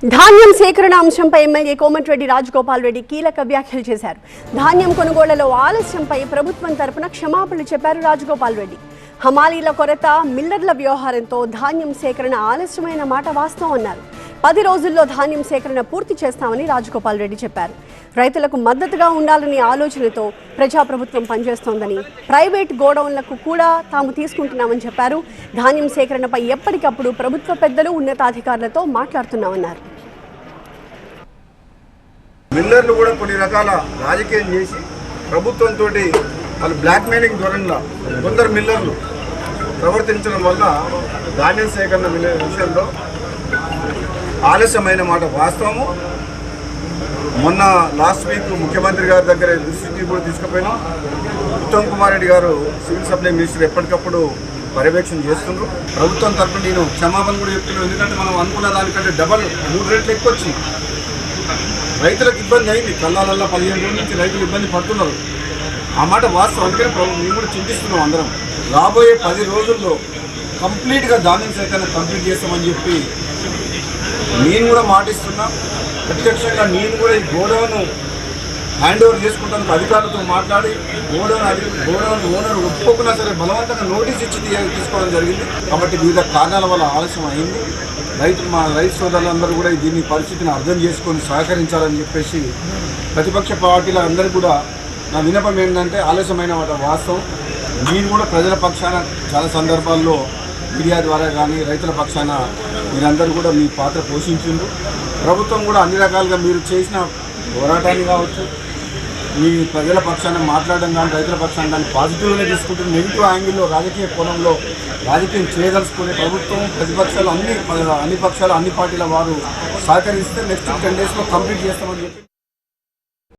ధాన్యం సేకరణ అంశంపై ఎమ్మెల్యే కోమటిరెడ్డి రాజగోపాల్ రెడ్డి కీలక వ్యాఖ్యలు చేశారు. ధాన్యం కొనుగోళ్లలో ఆలస్యంపై ప్రభుత్వం తరపున క్షమాపణలు చెప్పారు రాజగోపాల్ రెడ్డి. హమాలీల కొరత, మిల్లర్ల వ్యవహారంతో ధాన్యం సేకరణ ఆలస్యమైన మాట వాస్తవం అన్నారు. 10 రోజుల్లో ధాన్యం సేకరణ పూర్తి చేస్తామని రాజగోపాల్ రెడ్డి చెప్పారు. రైతులకు మద్దతుగా ఉండాలనే ఆలోచనతో ప్రజాప్రభుత్వం పనిచేస్తోందని, ప్రైవేట్ గోడౌన్లకు కూడా తాము తీసుకుంటున్నామని చెప్పారు. ధాన్యం సేకరణపై ఎప్పటికప్పుడు ప్రభుత్వ పెద్దలు, ఉన్నతాధికారులతో మాట్లాడుతున్నామన్నారు. మిల్లర్లు కూడా కొన్ని రకాల రాజకీయం చేసి ప్రభుత్వంతో వాళ్ళు బ్లాక్మెయిలింగ్ ధోరణిలో కొందరు మిల్లర్లు ప్రవర్తించడం వల్ల ధాన్యం సేకరణ విషయంలో ఆలస్యమైన మాట వాస్తవము. మొన్న లాస్ట్ వీక్ ముఖ్యమంత్రి గారి దగ్గర దృష్టికి కూడా తీసుకుపోయినాం. ఉత్తమ్ కుమార్ రెడ్డి గారు సివిల్ సప్లై మినిస్టర్ ఎప్పటికప్పుడు పర్యవేక్షణ చేస్తున్నారు. ప్రభుత్వం తరఫున నేను క్షమాపణ కూడా చెప్తున్నాను. ఎందుకంటే మనం అనుకున్న దానికంటే డబల్ 3 రెట్లు ఎక్కువ వచ్చింది. రైతులకు ఇబ్బంది అయింది. కళ్ళాలల్లో 15 రోజుల నుంచి రైతులు ఇబ్బంది పడుతున్నారు. ఆ మాట వాస్తవం. అందుకని మేము కూడా చింతిస్తున్నాం. అందరం రాబోయే 10 రోజుల్లో కంప్లీట్గా ధాన్యం సేకరణ కంప్లీట్ చేస్తామని చెప్పి నేను కూడా మాటిస్తున్నా. ప్రత్యక్షంగా నేను కూడా ఈ గోడౌన్ హ్యాండ్ ఓవర్ చేసుకుంటానికి అధికారులతో మాట్లాడి గోడౌన్ ఓనర్ ఒప్పుకున్నా సరే బలవంతంగా నోటీస్ ఇచ్చి తీసుకోవడం జరిగింది. కాబట్టి వివిధ కారణాల వల్ల ఆలస్యం అయింది. మా రైతు సోదరులందరూ కూడా దీన్ని పరిస్థితిని అర్థం చేసుకొని సహకరించాలని చెప్పేసి ప్రతిపక్ష పార్టీల అందరూ కూడా నా విన్నపం ఏంటంటే, ఆలస్యమైన వాస్తవం. నేను కూడా ప్రజల పక్షాన చాలా సందర్భాల్లో మీడియా ద్వారా కానీ రైతుల పక్షాన మీరందరూ కూడా మీ పాత్ర పోషించిండ్రు. ప్రభుత్వం కూడా అన్ని రకాలుగా మీరు చేసిన పోరాటాన్ని కావచ్చు, మీ ప్రజల పక్షాన మాట్లాడడం కానీ రైతుల పక్షాన్ని కానీ పాజిటివ్గానే తీసుకుంటుంది. నెగిటివ్ యాంగిల్లో రాజకీయ కోణంలో రాజకీయం చేయదలుచుకునే ప్రభుత్వం, ప్రతిపక్షాలు అన్ని పక్షాలు అన్ని పార్టీల వారు సహకరిస్తే నెక్స్ట్ 10 డేస్లో కంప్లీట్ చేస్తామని చెప్పి